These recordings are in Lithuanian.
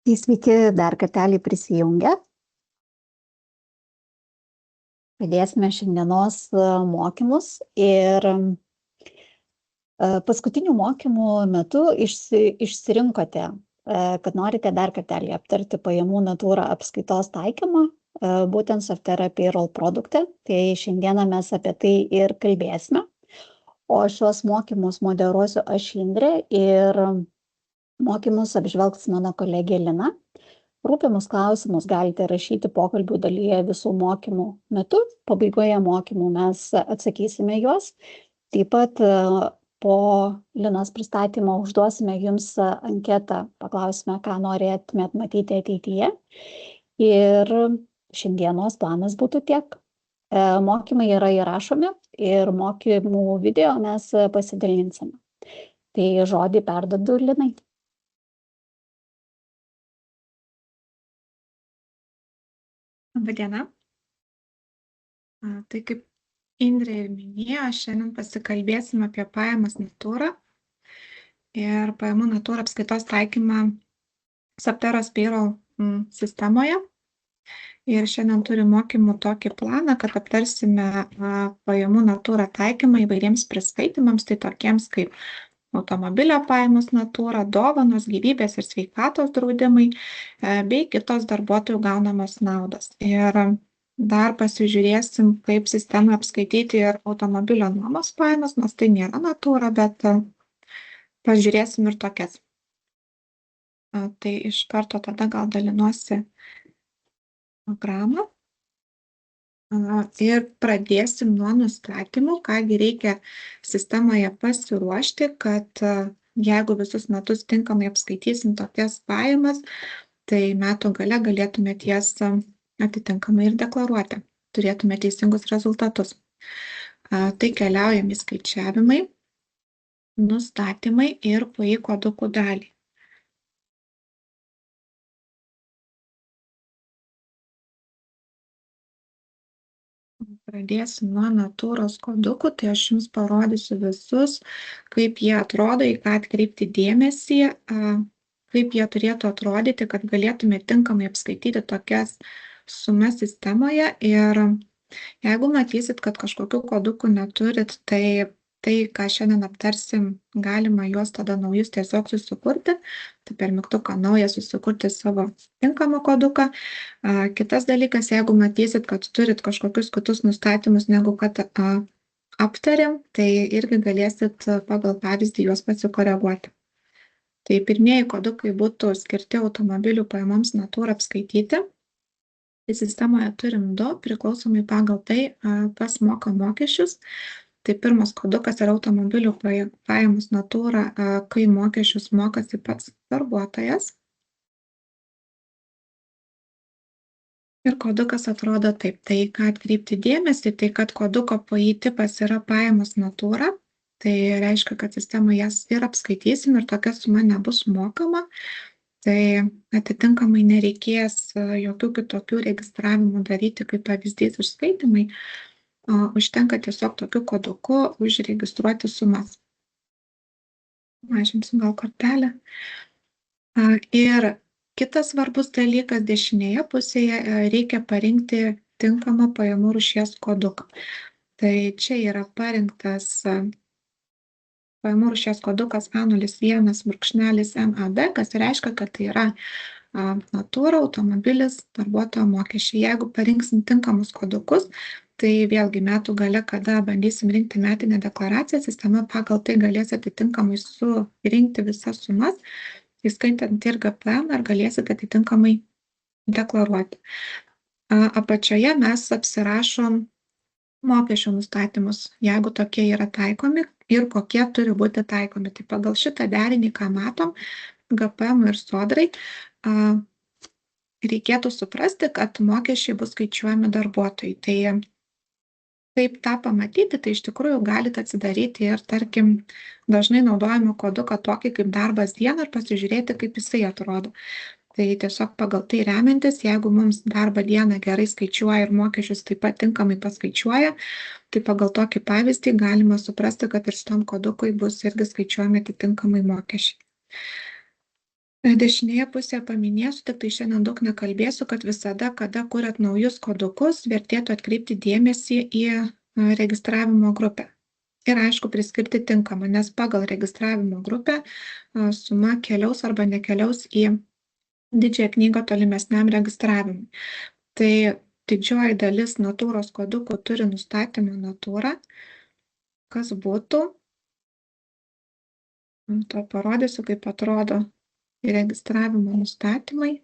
Tai sveiki dar kartelį prisijungę. Pradėsime šiandienos mokymus ir paskutinių mokymų metu išsirinkote, kad norite dar kartelį aptarti pajamų natūra apskaitos taikymą, būtent Softera Payroll produkte. Tai šiandieną mes apie tai ir kalbėsime. O šios mokymus moderuosiu aš Indrė ir mokymus apžvelgs mano kolegė Lina. Rūpimus klausimus galite rašyti pokalbių dalyje visų mokymų metu. Pabaigoje mokymų mes atsakysime juos. Taip pat po Linos pristatymo užduosime jums anketą, paklausime, ką norėtumėt matyti ateityje. Ir šiandienos planas būtų tiek. Mokymai yra įrašomi ir mokymų video mes pasidalinsime. Tai žodį perduodu Linai. Labadiena. Tai kaip Indrė ir minėjo, šiandien pasikalbėsime apie pajamas natūrą ir pajamų natūrą apskaitos taikymą Softeros Payroll sistemoje. Ir šiandien turi mokymų tokį planą, kad aptarsime pajamų natūrą taikymą įvairiems priskaitymams, tai tokiems kaip automobilio pajamos natūra, dovanos, gyvybės ir sveikatos draudimai bei kitos darbuotojų gaunamos naudos. Ir dar pasižiūrėsim, kaip sistemą apskaityti ir automobilio nuomos pajamas, nors tai nėra natūra, bet pažiūrėsim ir tokias. Tai iš karto tada gal dalinuosi programą. Ir pradėsim nuo nustatymų, kągi reikia sistemoje pasiruošti, kad jeigu visus metus tinkamai apskaitysim tokias pajamas, tai metų gale galėtume jas atitinkamai ir deklaruoti, turėtume teisingus rezultatus. Tai keliaujam į skaičiavimai, nustatymai ir PAI kodukų dalį. Pradėsim nuo natūros kodukų, tai aš jums parodysiu visus, kaip jie atrodo, į ką atkreipti dėmesį, kaip jie turėtų atrodyti, kad galėtume tinkamai apskaityti tokias sumas sistemoje. Ir jeigu matysit, kad kažkokių kodukų neturit, tai ką šiandien aptarsim, galima juos tada naujus tiesiog susikurti, tai per mygtuką naują susikurti savo tinkamą koduką. Kitas dalykas, jeigu matysit, kad turit kažkokius kitus nustatymus, negu kad aptarėm, tai irgi galėsit pagal pavyzdį juos pasikoreguoti. Tai pirmieji kodukai būtų skirti automobilių pajamoms natūra apskaityti. Tai sistemoje turim du, priklausomai pagal tai, kas moka mokesčius. Tai pirmas kodukas yra automobilių pajamos natūra, kai mokesčius mokasi pats darbuotojas. Ir kodukas atrodo taip. Tai ką atkreipti dėmesį, tai kad koduko PAI tipas yra pajamos natūra. Tai reiškia, kad sistemoje jas ir apskaitysim ir tokia suma nebus mokama. Tai atitinkamai nereikės jokių kitokių registravimų daryti, kaip pavyzdys užskaitimai. Užtenka tiesiog tokiu koduku užregistruoti sumas. Mažinsim gal kortelę. Ir kitas svarbus dalykas, dešinėje pusėje reikia parinkti tinkamą pajamų rūšies koduką. Tai čia yra parinktas pajamų rūšies kodukas A01/MAD, kas reiškia, kad tai yra natūra, automobilis, darbuotojo mokesčiai. Jeigu parinksim tinkamus kodukus, tai vėlgi metų gale, kada bandysim rinkti metinę deklaraciją, sistema pagal tai galės atitinkamai surinkti visas sumas, įskaitant ir GPM, ir galėsit atitinkamai deklaruoti. Apačioje mes apsirašom mokesčių nustatymus, jeigu tokie yra taikomi ir kokie turi būti taikomi. Tai pagal šitą derinį, ką matom, GPM ir sodrai, reikėtų suprasti, kad mokesčiai bus skaičiuojami darbuotojai. Tai kaip tą pamatyti, tai iš tikrųjų galite atsidaryti ir, tarkim, dažnai naudojame koduką tokį kaip darbas dieną ir pasižiūrėti, kaip jisai atrodo. Tai tiesiog pagal tai remiantis, jeigu mums darbą dieną gerai skaičiuoja ir mokesčius taip pat tinkamai paskaičiuoja, tai pagal tokį pavyzdį galima suprasti, kad ir šitam kodukui bus irgi skaičiuojami atitinkamai mokesčiai. Dešinėje pusėje paminėsiu, tik tai šiandien daug nekalbėsiu, kad visada, kada kuriat naujus kodukus, vertėtų atkreipti dėmesį į registravimo grupę. Ir aišku, priskirti tinkamą, nes pagal registravimo grupę suma keliaus arba nekeliaus į didžiąją knygą tolimesniam registravimui. Tai didžioji dalis natūros kodukų turi nustatymą natūrą. Kas būtų? To parodysiu, kaip atrodo įregistravimo nustatymai.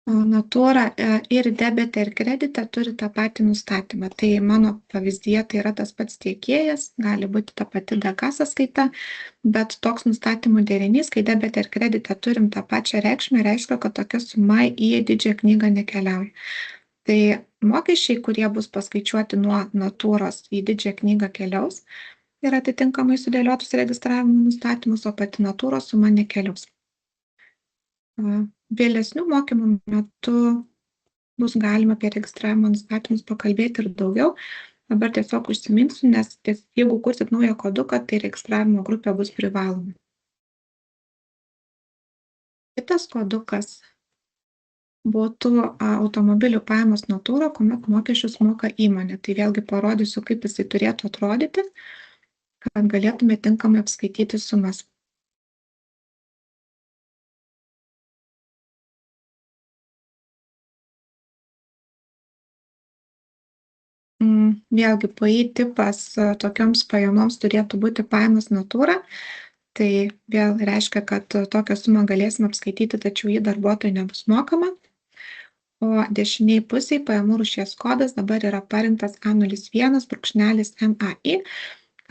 Natūra ir debete, ir kredite turi tą patį nustatymą. Tai mano pavyzdyje tai yra tas pats tiekėjas, gali būti ta pati DK sąskaita, bet toks nustatymų derinys, kai debete ir kredite turim tą pačią reikšmę, reiškia, kad tokia suma į didžiąją knygą nekeliauja. Tai mokesčiai, kurie bus paskaičiuoti nuo natūros į didžiąją knygą keliaus ir atitinkamai sudėliotus registravimo nustatymus, o pati natūros suma nekeliaus. Vėlesnių mokymų metu bus galima apie registravimo nustatymus pakalbėti ir daugiau. Dabar tiesiog užsiminsiu, nes jeigu kursit naują koduką, tai registravimo grupė bus privaloma. Kitas kodukas būtų automobilių pajamos natūra, kuomet mokesčius moka įmonė. Tai vėlgi parodysiu, kaip jisai turėtų atrodyti, kad galėtume tinkamai apskaityti sumas. Vėlgi PAI tipas tokioms pajamoms turėtų būti pajamos natūra. Tai vėl reiškia, kad tokią sumą galėsime apskaityti, tačiau jį darbuotojui nebus mokama. O dešiniai pusiai pajamų rūšies kodas dabar yra parinktas A01.MAI,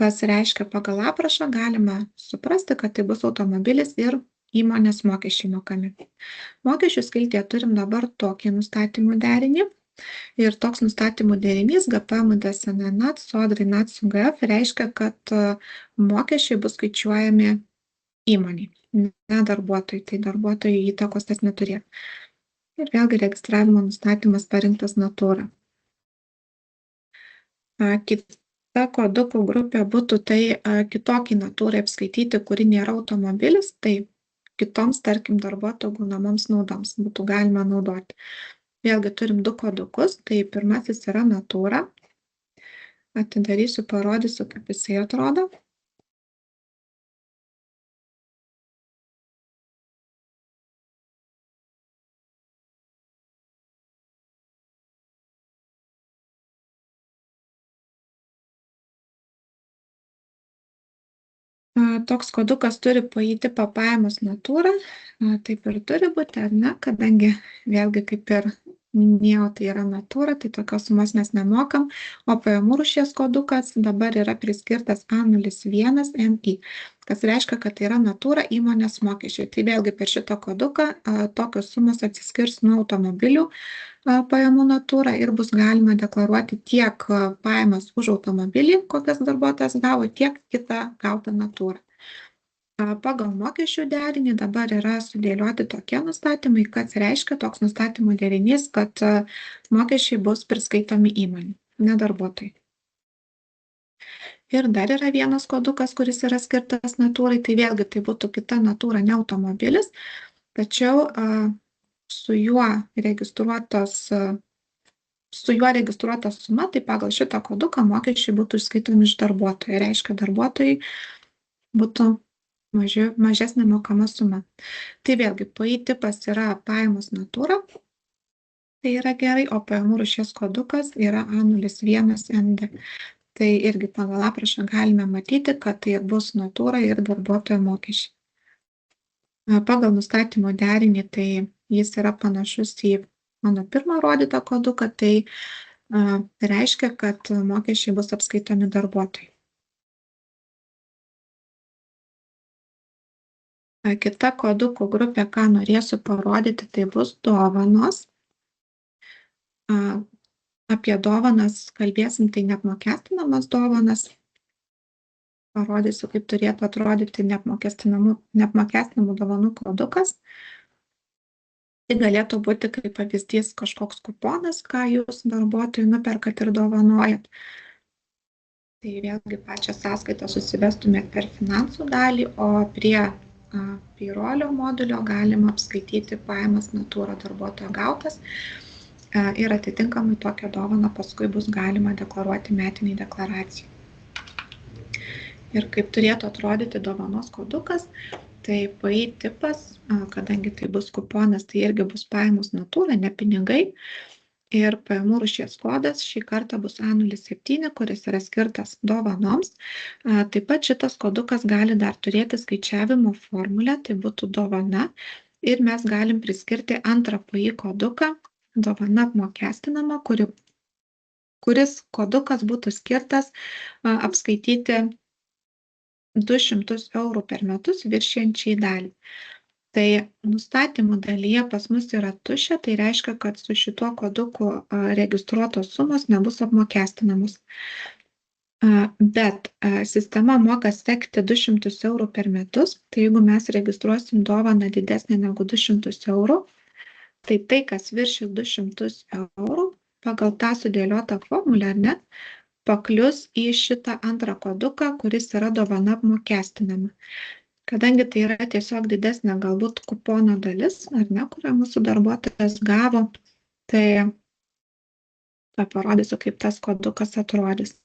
kas reiškia pagal aprašą galima suprasti, kad tai bus automobilis ir įmonės mokesčiai mokami. Mokesčių skiltyje turim dabar tokį nustatymų derinį. Ir toks nustatymų derinys GPM, DSN, NAT, Sodrai, NAT su GF reiškia, kad mokesčiai bus skaičiuojami įmoniai, ne darbuotojai, tai darbuotojai įtakos tas neturėtų. Ir vėlgi registravimo nustatymas parinktas natūra. Kita kodukų grupė būtų tai kitokiai natūrai apskaityti, kuri nėra automobilis, tai kitoms, tarkim, darbuotojų gaunamoms naudoms būtų galima naudoti. Vėlgi turim du kodukus, tai pirmasis yra natūra. Atidarysiu, parodysiu, kaip jisai atrodo. Toks kodukas turi PAI tipą pajamos natūra, taip ir turi būti, ar ne, kadangi vėlgi kaip ir minėjau, tai yra natūra, tai tokios sumos mes nemokam, o pajamų rūšies kodukas dabar yra priskirtas A01MI, kas reiškia, kad tai yra natūra įmonės mokesčiai. Tai vėlgi per šitą koduką tokios sumos atsiskirs nuo automobilių pajamų natūra ir bus galima deklaruoti tiek pajamas už automobilį, kokias darbuotojas gavo, tiek kitą gautą natūrą. Pagal mokesčių derinį dabar yra sudėlioti tokie nustatymai, kas reiškia toks nustatymų derinys, kad mokesčiai bus priskaitomi įmonei, ne darbuotojai. Ir dar yra vienas kodukas, kuris yra skirtas natūrai, tai vėlgi tai būtų kita natūra, ne automobilis, tačiau su juo registruota suma, tai pagal šitą koduką mokesčiai būtų išskaitomi iš darbuotojų. Reiškia, darbuotojai būtų mažesnė mokama suma. Tai vėlgi, PAI tipas yra pajamos natūra, tai yra gerai, o pajamų rūšies kodukas yra A01MD. Tai irgi pagal aprašą galime matyti, kad tai bus natūra ir darbuotojo mokesčiai. Pagal nustatymo derinį, tai jis yra panašus į mano pirmą rodytą koduką, tai reiškia, kad mokesčiai bus apskaitomi darbuotojai. Kita kodukų grupė, ką norėsiu parodyti, tai bus dovanos. Apie dovanas kalbėsim, tai neapmokestinamas dovanas. Parodysiu, kaip turėtų atrodyti neapmokestinamų dovanų kodukas. Tai galėtų būti kaip pavyzdys kažkoks kuponas, ką jūs darbuotojui nuperkat ir dovanojat. Tai vėlgi pačią sąskaitą susivestumėt per finansų dalį, o prie payrolio modulio galima apskaityti pajamas natūra darbuotojo gautas ir atitinkamai tokią dovaną paskui bus galima deklaruoti metiniai deklaracijai. Ir kaip turėtų atrodyti dovanos kodukas, tai PAI tipas, kadangi tai bus kuponas, tai irgi bus pajamos natūra, ne pinigai. Ir pajamų rūšies kodas šį kartą bus A07, kuris yra skirtas dovanoms. Taip pat šitas kodukas gali dar turėti skaičiavimo formulę, tai būtų dovana. Ir mes galim priskirti antrą PAI koduką, dovana apmokestinama, kuris kodukas būtų skirtas apskaityti 200 eurų per metus viršijančiai dalį. Tai nustatymų dalyje pas mus yra tuščia, tai reiškia, kad su šituo koduku registruotos sumos nebus apmokestinamos. Bet sistema moka sekti 200 eurų per metus, tai jeigu mes registruosim dovaną didesnę negu 200 eurų, tai tai, kas viršys 200 eurų, pagal tą sudėliotą formulę, ar ne, paklius į šitą antrą koduką, kuris yra dovana apmokestinama. Kadangi tai yra tiesiog didesnė galbūt kupono dalis, ar ne, kurią mūsų darbuotojas gavo, tai parodysiu, kaip tas kodukas atrodys.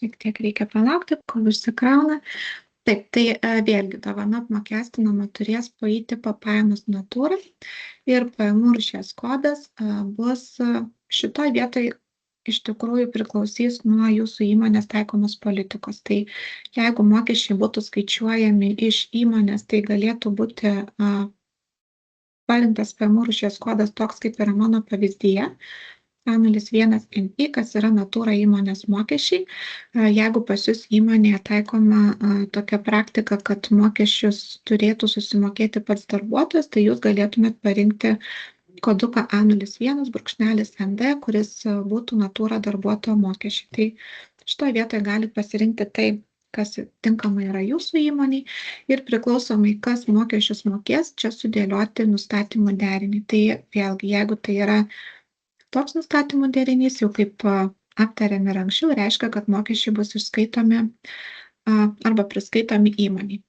Šiek tiek reikia palaukti, kol išsikrauna. Taip, tai vėlgi dovana apmokestinama turės PAI tipo pajamos natūra ir pajamų rūšies kodas bus šitoj vietoj iš tikrųjų priklausys nuo jūsų įmonės taikomos politikos. Tai jeigu mokesčiai būtų skaičiuojami iš įmonės, tai galėtų būti parinktas pajamų rūšies kodas toks, kaip yra mano pavyzdyje. A01NI, kas yra natūra įmonės mokesčiai. Jeigu pas jūs įmonėje taikoma tokia praktika, kad mokesčius turėtų susimokėti pats darbuotojas, tai jūs galėtumėt parinkti koduką A01/ND, kuris būtų natūra darbuotojo mokesčiai. Tai šitoje vietoje galite pasirinkti tai, kas tinkamai yra jūsų įmoniai ir priklausomai, kas mokesčius mokės, čia sudėlioti nustatymų derinį. Tai vėlgi, jeigu tai yra toks nustatymų derinys, jau kaip aptarėm ir anksčiau, reiškia, kad mokesčiai bus išskaitomi arba priskaitomi įmoniai.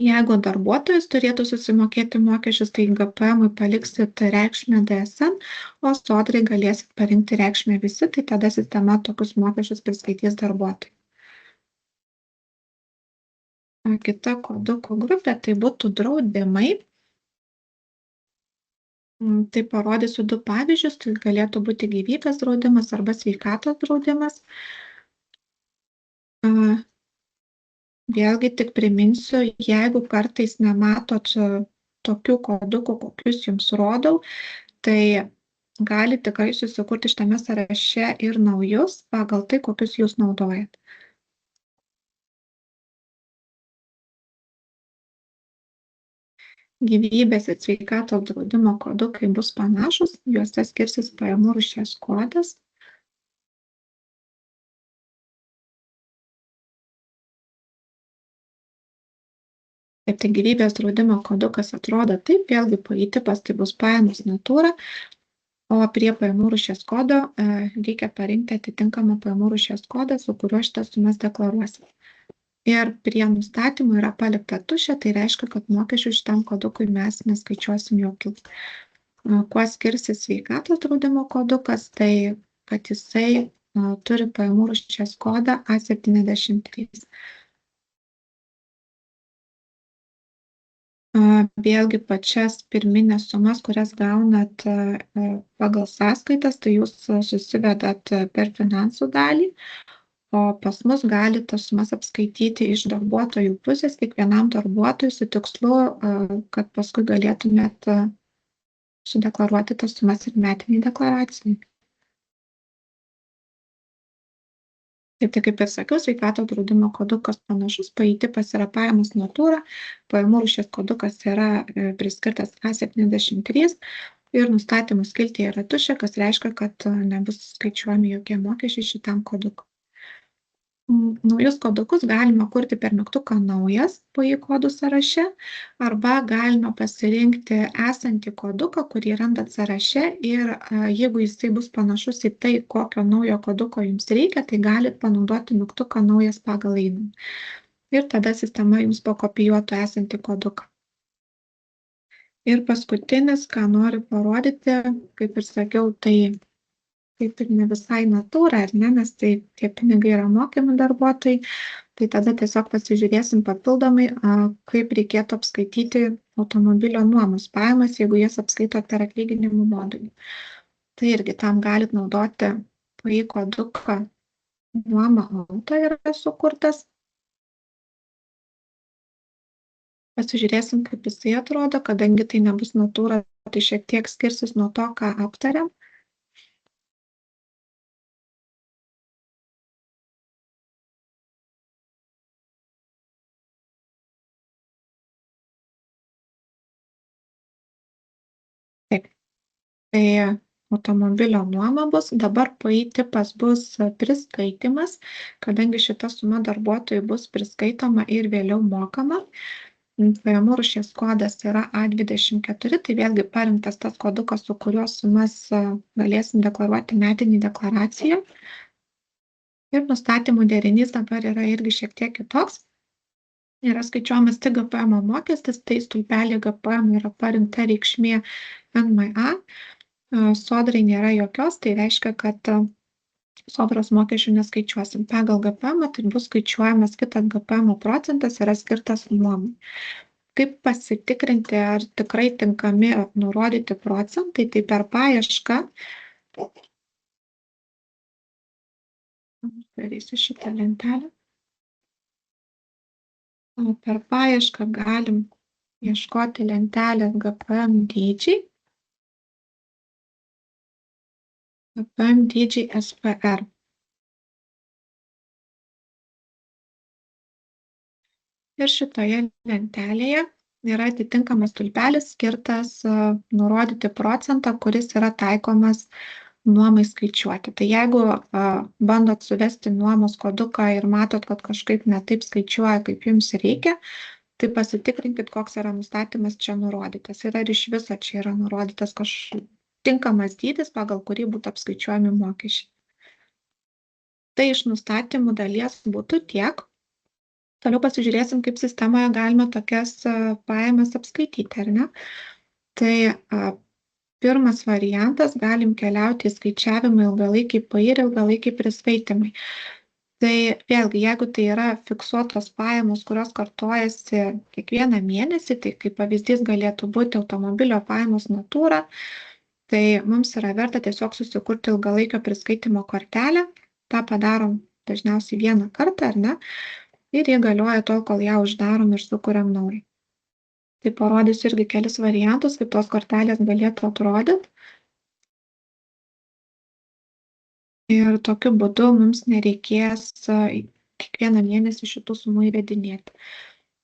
Jeigu darbuotojas turėtų susimokėti mokesčius, tai GPM-ui paliksit reikšmę DSN, o sodrai galėsit parinkti reikšmę visi, tai tada sistema tokius mokesčius priskaitys darbuotojai. Kita kodukų grupė tai būtų draudimai. Tai parodysiu du pavyzdžius, tai galėtų būti gyvybės draudimas arba sveikatos draudimas. Vėlgi tik priminsiu, jeigu kartais nematot tokių kodukų, kokius jums rodau, tai gali tikrai susikurti šitame sąraše ir naujus pagal tai, kokius jūs naudojat. Gyvybės ir sveikatos draudimo kodukai bus panašus, juose skirsis pajamų rūšies kodas. Taip, tai gyvybės draudimo kodukas atrodo taip, vėlgi PAI tipas tai bus pajamos natūra, o prie pajamų rūšies kodo reikia parinkti atitinkamą pajamų rūšies kodą, su kuriuo šitas sumas deklaruosime. Ir prie nustatymų yra palikta tuščia, tai reiškia, kad mokesčių šitam kodukui mes neskaičiuosim jokių. Kuo skirsis sveikatos draudimo kodukas, tai kad jisai turi pajamų rūšies kodą A73. Vėlgi pačias pirminės sumas, kurias gaunat pagal sąskaitas, tai jūs susivedat per finansų dalį, o pas mus gali tas sumas apskaityti iš darbuotojų pusės, kiekvienam darbuotojui su tikslu, kad paskui galėtumėt sudeklaruoti tas sumas ir metiniai deklaracijai. Taip, tai kaip ir sakiau, sveikatos draudimo kodukas panašus, PAI tipas yra pajamos natūra, pajamų rūšies kodukas yra priskirtas A73 ir nustatymų skiltyje yra tuščia, kas reiškia, kad nebus skaičiuojami jokie mokesčiai šitam kodukui. Naujus kodukus galima kurti per mygtuką naujas PAI kodų sąraše arba galima pasirinkti esantį koduką, kurį randat sąraše ir jeigu jisai bus panašus į tai, kokio naujo koduko jums reikia, tai galit panaudoti mygtuką naujas pagal einamą. Ir tada sistema jums pakopijuotų esantį koduką. Ir paskutinis, ką noriu parodyti, kaip ir sakiau, tai kaip ir ne visai natūra, ar ne, nes tai tie pinigai yra mokami darbuotojai, tai tada tiesiog pasižiūrėsim papildomai, kaip reikėtų apskaityti automobilio nuomos pajamas, jeigu jas apskaito per atlyginimų modulį. Tai irgi tam galit naudoti PAI koduką nuoma auto yra sukurtas. Pasižiūrėsim, kaip jisai atrodo, kadangi tai nebus natūra, tai šiek tiek skirsis nuo to, ką aptarėm. Taip, tai automobilio nuoma bus, dabar PAI tipas bus priskaitimas, kadangi šita suma darbuotojui bus priskaitoma ir vėliau mokama. Pajamų rūšies kodas yra A24, tai vėlgi parinktas tas kodukas, su kuriuo sumas galėsim deklaruoti metinį deklaraciją. Ir nustatymų derinys dabar yra irgi šiek tiek kitoks. Yra skaičiuojamas tik GPM mokestis, tai stulpelį GPM yra parinkta reikšmė NMA. Sodrai nėra jokios, tai reiškia, kad sodros mokesčių neskaičiuosim. Pagal GPM tai bus skaičiuojamas kitas GPM procentas, yra skirtas nuomai. Kaip pasitikrinti, ar tikrai tinkami nurodyti procentai, tai per paiešką. Darysiu šitą lentelę. Per paiešką galim ieškoti lentelės GPM dydžiai. GPM dydžiai SPR. Ir šitoje lentelėje yra atitinkamas stulpelis skirtas nurodyti procentą, kuris yra taikomas nuomai skaičiuoti. Tai jeigu bandot suvesti nuomos koduką ir matot, kad kažkaip netaip skaičiuoja, kaip jums reikia, tai pasitikrinkit, koks yra nustatymas čia nurodytas. Ir ar iš viso čia yra nurodytas tinkamas dydis, pagal kurį būtų apskaičiuojami mokesčiai. Tai iš nustatymų dalies būtų tiek. Toliau pasižiūrėsim, kaip sistemoje galima tokias pajamas apskaityti, ar ne? Tai pirmas variantas, galim keliauti į skaičiavimą ilgalaikiai PAI ir ilgalaikiai priskaitimai. Tai vėlgi, jeigu tai yra fiksuotos pajamos, kurios kartojasi kiekvieną mėnesį, tai kaip pavyzdys galėtų būti automobilio pajamos natūra, tai mums yra verta tiesiog susikurti ilgalaikio priskaitimo kortelę. Ta padarom dažniausiai vieną kartą, ar ne? Ir jie galioja tol, kol ją uždarom ir sukuriam naują. Tai parodysiu irgi kelis variantus, kaip tos kortelės galėtų atrodyti. Ir tokiu būdu mums nereikės kiekvieną mėnesį šitų sumų įvedinėti.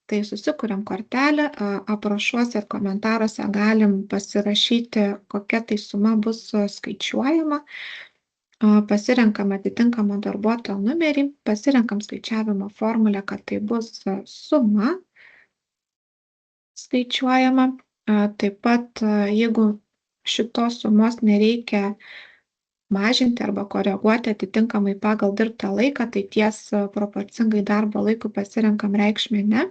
Tai susikuriam kortelę, aprašuose ir komentaruose galim pasirašyti, kokia tai suma bus skaičiuojama. Pasirenkam atitinkamą darbuotojo numerį, pasirenkam skaičiavimo formulę, kad tai bus suma skaičiuojama. Taip pat, jeigu šitos sumos nereikia mažinti arba koreguoti atitinkamai pagal dirbtą laiką, tai ties proporcingai darbo laikui pasirenkam reikšmę ne.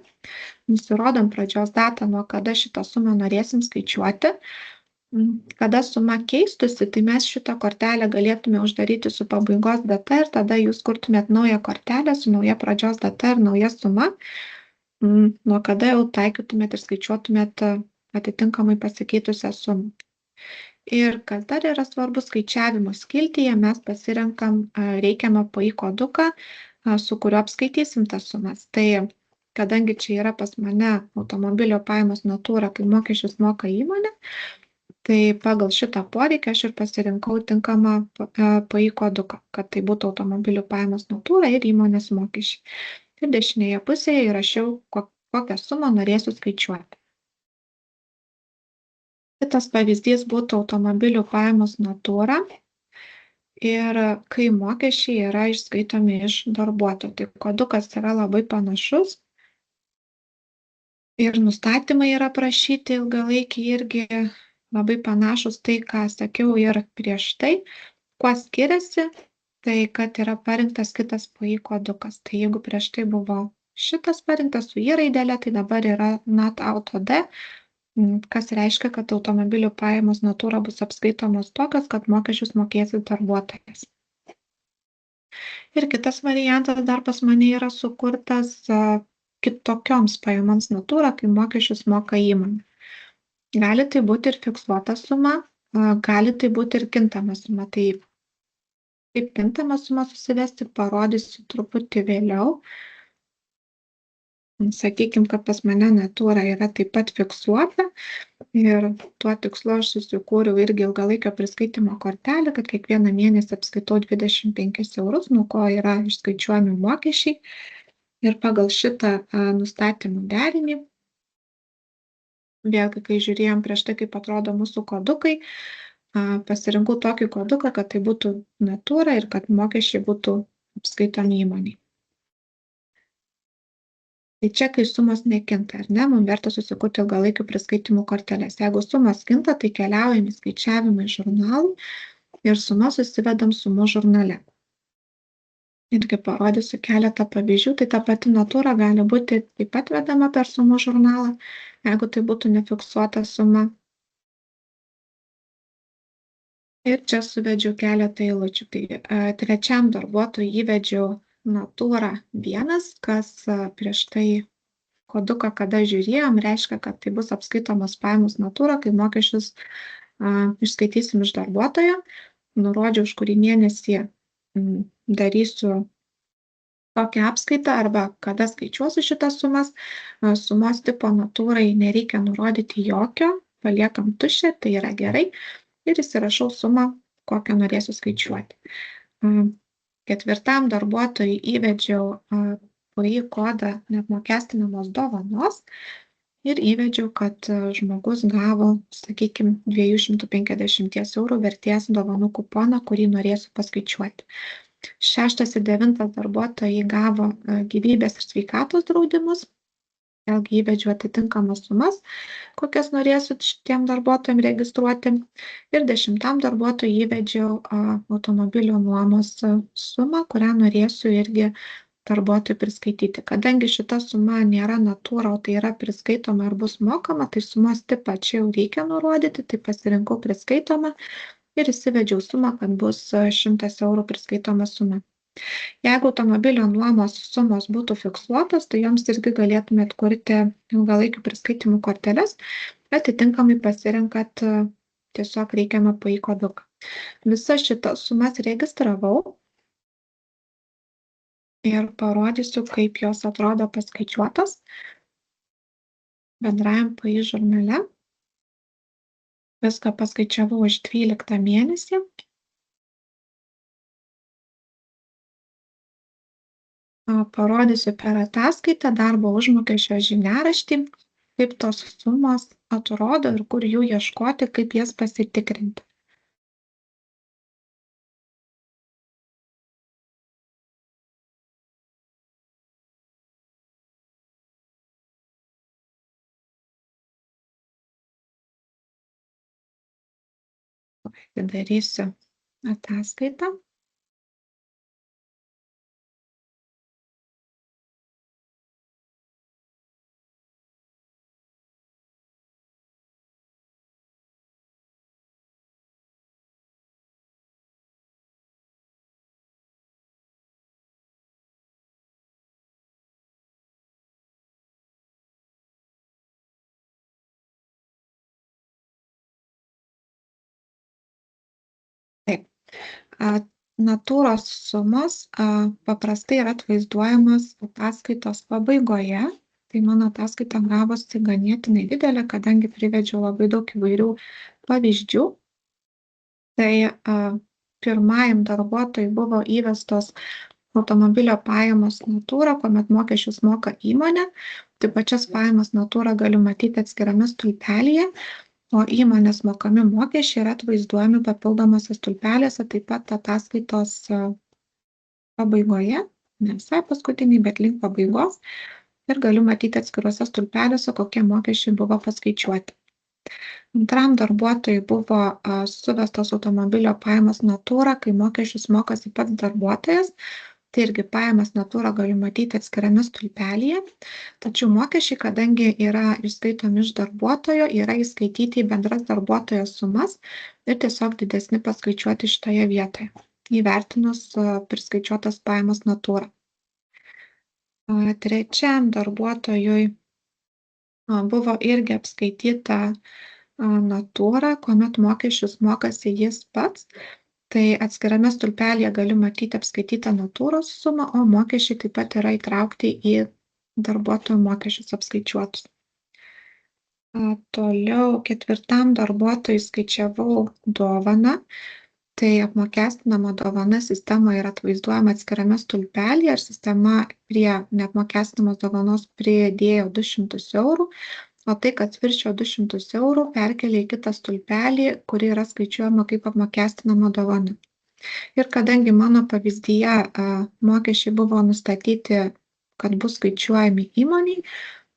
Nusirodom pradžios datą, nuo kada šitą sumą norėsim skaičiuoti. Kada suma keistusi, tai mes šitą kortelę galėtume uždaryti su pabaigos data ir tada jūs kurtumėt naują kortelę su nauja pradžios data ir nauja suma, nuo kada jau taikytumėt ir skaičiuotumėt atitinkamai pasikeitusią sumą. Ir kas dar yra svarbu, skaičiavimo skiltyje mes pasirenkam reikiamą PAI koduką, su kuriuo apskaitysim tas sumas. Tai kadangi čia yra pas mane automobilio pajamos natūra, kai mokesčius moka įmonė, tai pagal šitą poreikį aš ir pasirinkau tinkamą PAI koduką, kad tai būtų automobilių pajamos natūra ir įmonės mokesčiai. Ir dešinėje pusėje įrašiau, kokią sumą norėsiu skaičiuoti. Kitas pavyzdys būtų automobilių pajamos natūra ir kai mokesčiai yra išskaitomi iš darbuotojų. Tai kodukas yra labai panašus ir nustatymai yra prašyti ilgalaikiai irgi labai panašus tai, ką sakiau ir prieš tai. Kuo skiriasi, tai kad yra parinktas kitas PI kodukas. Tai jeigu prieš tai buvo šitas parinktas su I raidelė, tai dabar yra NAT Auto D, kas reiškia, kad automobilių pajamos natūra bus apskaitomos tokios, kad mokesčius mokės darbuotojas. Ir kitas variantas dar pas mane yra sukurtas kitokioms pajamoms natūra, kai mokesčius moka įmonė. Gali tai būti ir fiksuota suma, gali tai būti ir kintama suma. Tai kaip kintamą sumą susivesti, parodysiu truputį vėliau. Sakykime, kad pas mane natūra yra taip pat fiksuota ir tuo tikslu aš susikūriau irgi ilgalaikio priskaitimo kortelę, kad kiekvieną mėnesį apskaitau 25 eurus, nuo ko yra išskaičiuojami mokesčiai. Ir pagal šitą nustatymų derinį, vėlgi, kai žiūrėjom prieš tai, kaip atrodo mūsų kodukai, pasirinkau tokį koduką, kad tai būtų natūra ir kad mokesčiai būtų apskaitomi įmoniai. Tai čia, kai sumos nekinta, ar ne, mums verta susikurti ilgalaikių priskaitimų korteles. Jeigu sumos kinta, tai keliaujam į skaičiavimą į žurnalą ir sumas susivedam sumų žurnale. Irgi parodysiu keletą pavyzdžių, tai ta pati natūra gali būti taip pat vedama per sumų žurnalą, jeigu tai būtų nefiksuota suma. Ir čia suvedžiau keletą eilučių. Tai trečiam darbuotojui įvedžiau natūra 1, kas prieš tai koduką, kada žiūrėjom, reiškia, kad tai bus apskaitomos pajamos natūra, kai mokesčius išskaitysim iš darbuotojo. Nurodžiau, už kurį mėnesį darysiu tokią apskaitą arba kada skaičiuosiu šitas sumas. Sumos tipo natūrai nereikia nurodyti jokio, paliekam tuščią, tai yra gerai. Ir įsirašau sumą, kokią norėsiu skaičiuoti. Ketvirtam darbuotojui įvedžiau PI kodą neapmokestinamos dovanos ir įvedžiau, kad žmogus gavo, sakykime, 250 eurų vertės dovanų kuponą, kurį norėsiu paskaičiuoti. 6. ir 9. darbuotojai gavo gyvybės ir sveikatos draudimus. Vėlgi įvedžiau atitinkamas sumas, kokias norėsiu šitiem darbuotojams registruoti. Ir 10. darbuotojui įvedžiau automobilio nuomos sumą, kurią norėsiu irgi darbuotojui priskaityti. Kadangi šita suma nėra natūra, o tai yra priskaitoma ar bus mokama, tai sumos tipą čia jau reikia nurodyti, tai pasirinkau priskaitomą ir įsivedžiau sumą, kad bus 100 eurų priskaitoma suma. Jeigu automobilio nuomos sumos būtų fiksuotos, tai joms irgi galėtumėt kurti ilgalaikių priskaitimų korteles, atitinkamai pasirenkat tiesiog reikiamą PI koduką. Visas šitas sumas registravau ir parodysiu, kaip jos atrodo paskaičiuotos bendrajam PI žurnale. Viską paskaičiavau už 12 mėnesį. Parodysiu per ataskaitą darbo užmokesčio žiniaraštį, kaip tos sumos atrodo ir kur jų ieškoti, kaip jas pasitikrinti. Darysiu ataskaitą. Taip. Natūros sumos paprastai yra atvaizduojamos ataskaitos pabaigoje. Tai mano ataskaita gavosi ganėtinai didelė, kadangi privedžiau labai daug įvairių pavyzdžių. Tai pirmajam darbuotojui buvo įvestos automobilio pajamos natūra, kuomet mokesčius moka įmonė. Tai pačias pajamas natūra galiu matyti atskirame stulpelyje. o įmonės mokami mokesčiai yra atvaizduojami papildomose stulpeliuose, taip pat ataskaitos pabaigoje, ne visai paskutiniai, bet link pabaigos. Ir galiu matyti atskiruose stulpeliuose, kokie mokesčiai buvo paskaičiuoti. Antram darbuotojui buvo suvestos automobilio pajamos natūra, kai mokesčius mokasi pats darbuotojas. Tai irgi pajamas natūra galiu matyti atskirame stulpelyje. Tačiau mokesčiai, kadangi yra išskaitomi iš darbuotojo, yra įskaityti į bendras darbuotojo sumas ir tiesiog didesni paskaičiuoti šitoje vietoje, įvertinus priskaičiuotas pajamas natūra. Trečiam darbuotojui buvo irgi apskaityta natūra, kuomet mokesčius mokasi jis pats. Tai atskirame stulpelyje galiu matyti apskaitytą natūros sumą, o mokesčiai taip pat yra įtraukti į darbuotojų mokesčius apskaičiuotus. Toliau ketvirtam darbuotojui skaičiavau dovaną. Tai apmokestinama dovana sistemoje yra atvaizduojama atskirame stulpelyje ir sistema prie neapmokestinamos dovanos pridėjo 200 eurų, o tai, kad viršijo 200 eurų, perkelia į kitą stulpelį, kuri yra skaičiuojama kaip apmokestinama dovana. Ir kadangi mano pavyzdyje mokesčiai buvo nustatyti, kad bus skaičiuojami įmoniai,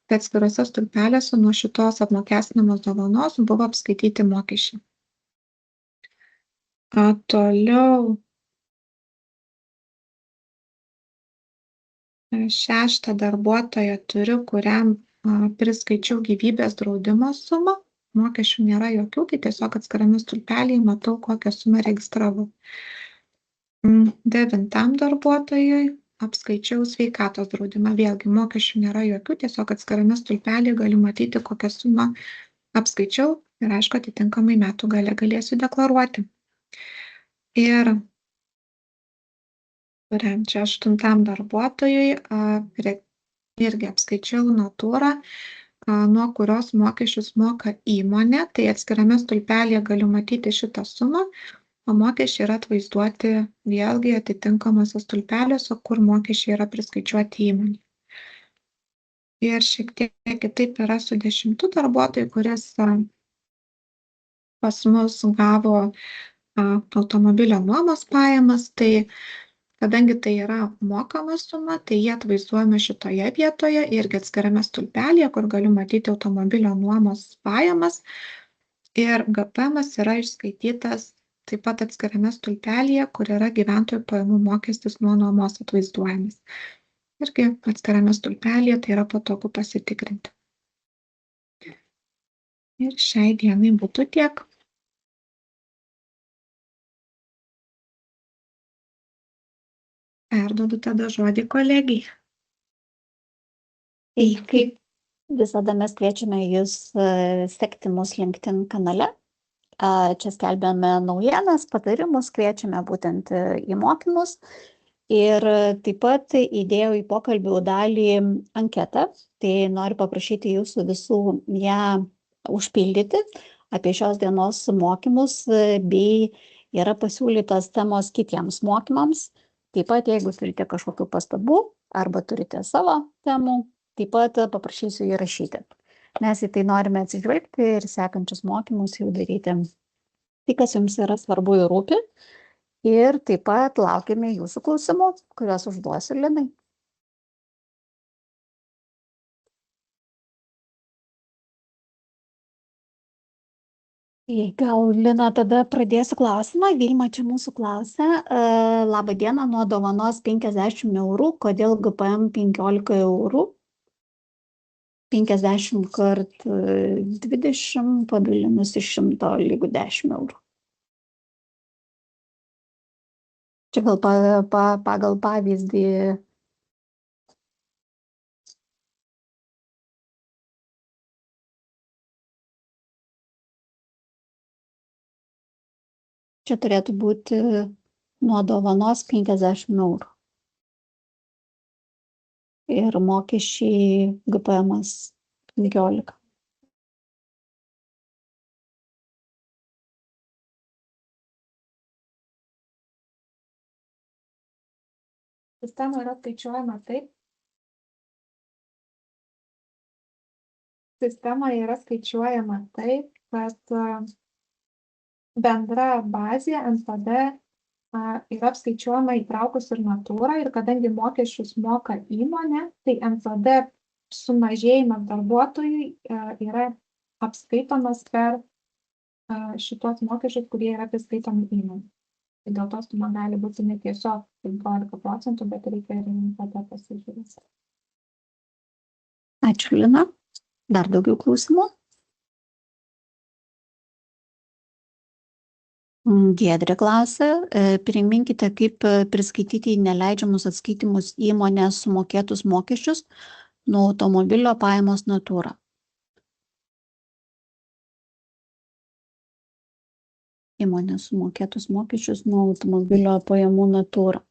tai atskiruose stulpeliuose nuo šitos apmokestinamos dovanos buvo apskaityti mokesčiai. Toliau šeštą darbuotoją turiu, kuriam priskaičiau gyvybės draudimo sumą. Mokesčių nėra jokių, tai tiesiog atskirame stulpelyje matau, kokią sumą registravau. Devintam darbuotojui apskaičiau sveikatos draudimą. Vėlgi mokesčių nėra jokių, tiesiog atskirame stulpelyje galiu matyti, kokią sumą apskaičiau ir aišku, atitinkamai metų gale galėsiu deklaruoti. Ir čia aštuntam darbuotojui irgi apskaičiau natūrą, nuo kurios mokesčius moka įmonė. Tai atskirame stulpelyje galiu matyti šitą sumą, o mokesčiai yra atvaizduoti vėlgi atitinkamuose stulpeliuose, kur mokesčiai yra priskaičiuoti įmonė. Ir šiek tiek kitaip yra su 10 darbuotoju, kuris pas mus gavo automobilio nuomos pajamas, tai kadangi tai yra mokama suma, tai jie atvaizduojami šitoje vietoje irgi atskirame stulpelyje, kur galiu matyti automobilio nuomos pajamas. Ir GPM yra išskaitytas taip pat atskirame stulpelyje, kur yra gyventojų pajamų mokestis nuo nuomos atvaizduojamas. Irgi atskirame stulpelyje, tai yra patogu pasitikrinti. Ir šiai dienai būtų tiek. Perduodu tada žodį kolegijai. Kaip visada mes kviečiame jūs sekti mus LinkedIn kanale. Čia skelbiame naujienas, patarimus, kviečiame būtent į mokymus. Ir taip pat įdėjau į pokalbių dalį anketą. Tai noriu paprašyti jūsų visų ją užpildyti apie šios dienos mokymus, bei yra pasiūlytos temos kitiems mokymams. Taip pat, jeigu turite kažkokių pastabų arba turite savo temų, taip pat paprašysiu įrašyti. Mes į tai norime atsižvelgti ir sekančius mokymus jau daryti. Tai, kas jums yra svarbu ir rūpi. Ir taip pat laukiame jūsų klausimų, kuriuos užduosiu Linai. Gal Lina tada pradėsiu klausimą. Vilma čia mūsų klausia. Labą dieną, nuo dovanos 50 eurų, kodėl GPM 15 eurų? 50 kart 20 padalinus iš 100 lygu 10 eurų. Čia gal pagal pavyzdį. Čia turėtų būti nuo dovanos 50 eurų. Ir mokesčiai GPM-as 15. Sistema yra skaičiuojama taip. Sistema yra skaičiuojama taip, kad bendra bazė NPD yra apskaičiuojama įtraukus ir natūrą ir kadangi mokesčius moka įmonė, tai NPD sumažėjimas darbuotojui yra apskaitomas per šitos mokesčius, kurie yra priskaitomi įmonė. Tai dėl to suma gali būti ne tiesiog 15%, bet reikia ir NPD pasižiūrėti. Ačiū, Lina. Dar daugiau klausimų? Giedrė klausia, priminkite, kaip priskaityti į neleidžiamus atskaitimus įmonės sumokėtus mokesčius nuo automobilio pajamos natūra. Įmonės sumokėtus mokesčius nuo automobilio pajamų natūra.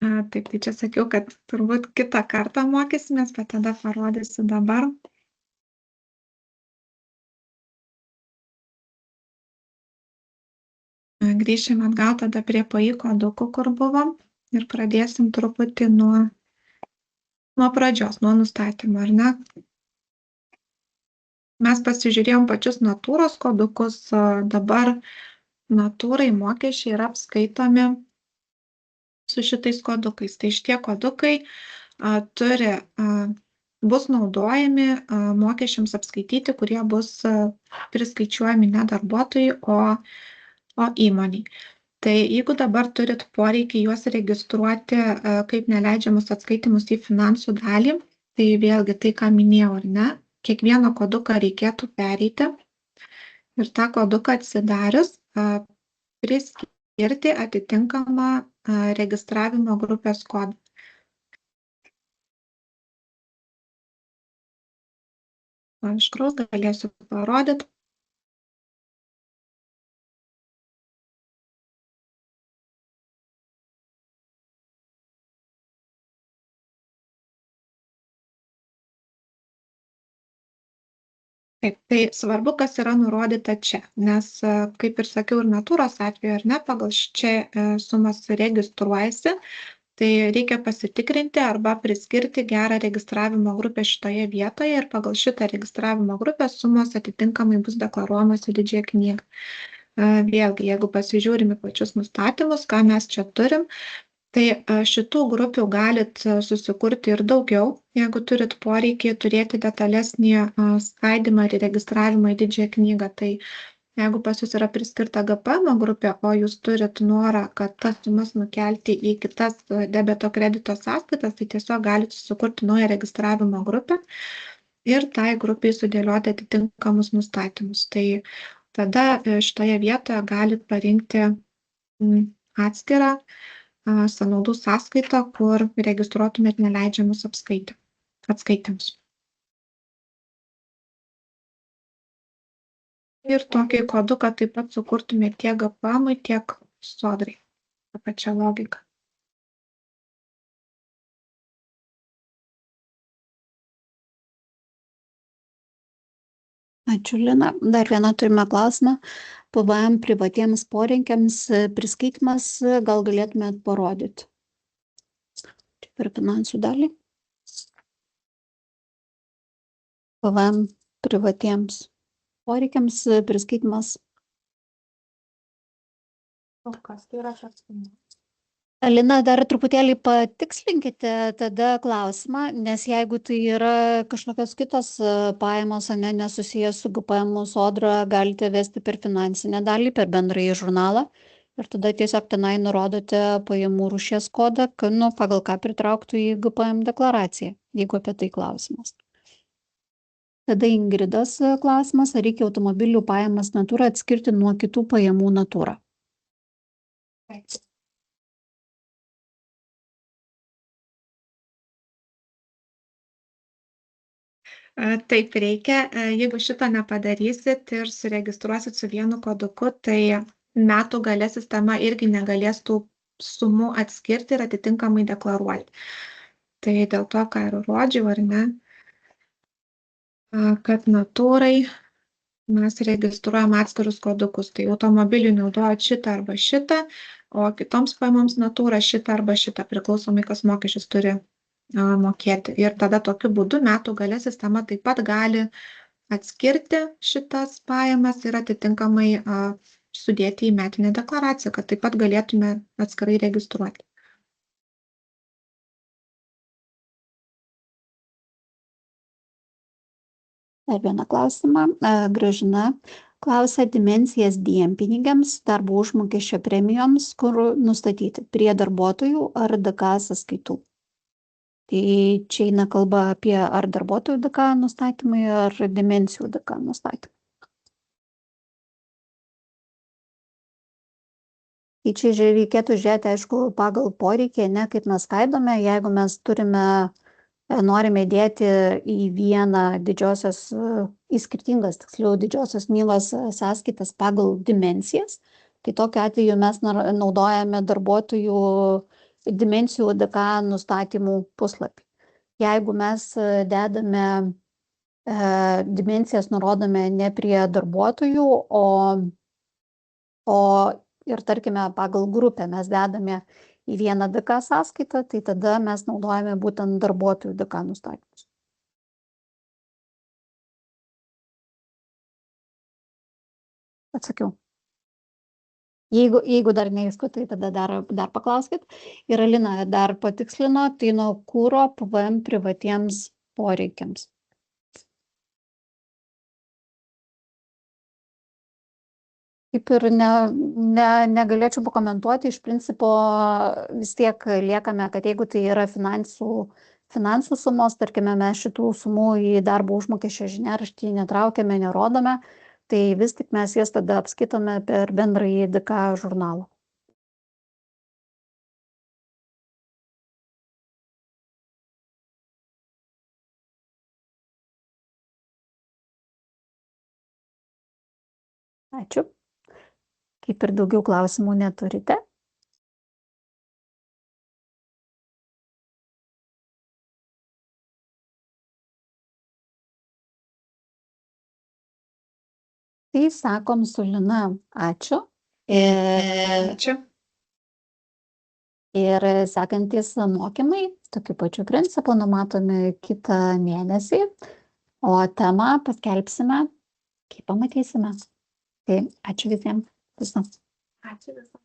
Taip, tai čia sakiau, kad turbūt kitą kartą mokysimės, bet tada parodysiu dabar. Grįšim atgal tada prie PAI kodukų, kur buvom, ir pradėsim truputį nuo pradžios, nuo nustatymo, ar ne? Mes pasižiūrėjom pačius natūros kodukus, dabar natūrai mokesčiai yra apskaitomi su šitais kodukais. Tai šitie kodukai bus naudojami mokesčiams apskaityti, kurie bus priskaičiuojami ne darbuotojui, o įmoniai. Tai jeigu dabar turit poreikį juos registruoti kaip neleidžiamus atskaitimus į finansų dalį, tai vėlgi tai, ką minėjau, ar ne, kiekvieną koduką reikėtų pereiti ir tą koduką atsidarius priskirti atitinkamą registravimo grupės kodą. Aiškraus galėsiu parodyti. Taip, tai svarbu, kas yra nurodyta čia, nes, kaip ir sakiau, ir natūros atveju, ar ne, pagal čia sumas registruojasi, tai reikia pasitikrinti arba priskirti gerą registravimo grupę šitoje vietoje ir pagal šitą registravimo grupę sumos atitinkamai bus deklaruojamos į didžiąją knygą. Vėlgi, jeigu pasižiūrime pačius nustatymus, ką mes čia turim, tai šitų grupių galit susikurti ir daugiau, jeigu turit poreikį turėti detalesnį skaidymą ir registravimą į didžiąją knygą. Tai jeigu pas jūs yra priskirta GPM grupė, o jūs turit norą, kad tas sumas nukelti į kitas debeto kredito sąskaitas, tai tiesiog galite susikurti naują registravimo grupę ir tai grupiai sudėlioti atitinkamus nustatymus. Tai tada šitoje vietoje galit parinkti atskirą sąnaudų sąskaitą, kur registruotumėt neleidžiamus atskaitimus. Ir tokį koduką taip pat sukurtumėt tiek GPM-ui, tiek sodrai. Ta pačia logika. Ačiū, Lina. Dar vieną turime klausimą. PVM privatiems poreikiams priskaitimas, gal galėtumėt parodyti? Per finansų dalį. PVM privatiems poreikiams priskaitimas. O kas tai yra šios sumas? Lina, dar truputėlį patikslinkite tada klausimą, nes jeigu tai yra kažkokios kitos pajamos, nesusijęs su GPM, sodra, galite vesti per finansinę dalį, per bendrąjį žurnalą ir tada tiesiog tenai nurodote pajamų rūšies kodą, pagal ką pritrauktų į GPM deklaraciją, jeigu apie tai klausimas. Tada Ingridos klausimas, ar reikia automobilių pajamas natūrą atskirti nuo kitų pajamų natūrą? Taip reikia, jeigu šito nepadarysit ir suregistruosit su vienu koduku, tai metų gale sistema irgi negalės tų sumų atskirti ir atitinkamai deklaruoti. Tai dėl to, ką ir rodžiau, ar ne, kad natūrai mes registruojam atskirus kodukus. Tai automobiliui naudojat šitą arba šitą, o kitoms pajamoms natūra šitą arba šitą, priklausomai kas mokesčius turi mokėti. Ir tada tokiu būdu metų gale sistema taip pat gali atskirti šitas pajamas ir atitinkamai sudėti į metinę deklaraciją, kad taip pat galėtume atskirai registruoti. Dar vieną klausimą. Gražina klausia dimensijas dienpinigiams, darbo užmokesčio premijoms, kur nustatyti prie darbuotojų ar DK sąskaitų. Tai čia eina kalba apie ar darbuotojų DK nustatymai, ar dimensijų DK nustatymai. Tai čia reikėtų žiūrėti, aišku, pagal poreikį, ne kaip mes skaidome, jeigu mes norime dėti į vieną į skirtingas, tiksliau, didžiosios knygos sąskaitas pagal dimensijas, tai tokiu atveju mes naudojame darbuotojų dimensijų DK nustatymų puslapį. Jeigu mes dedame dimensijas, nurodome ne prie darbuotojų, o ir tarkime pagal grupę mes dedame į vieną DK sąskaitą, tai tada mes naudojame būtent darbuotojų DK nustatymus. Atsakiau. Jeigu dar neaišku, tai tada dar paklauskit. Ir Alina dar patikslino, tai nuo kuro PVM privatiems poreikiams. Kaip ir negalėčiau pakomentuoti, iš principo vis tiek liekame, kad jeigu tai yra finansų sumos, tarkime, mes šitų sumų į darbo užmokesčio žiniaraštį netraukiame, nerodome, tai vis tik mes jas tada apskaitome per bendrąjį DK žurnalą. Ačiū. Kaip ir daugiau klausimų neturite. Tai sakom su Lina ačiū. Ačiū. Ir sekantis mokymai, tokiu pačiu principu, numatomi kitą mėnesį, o temą paskelbsime, kai pamatysime. Tai ačiū visiems. Ačiū visiems.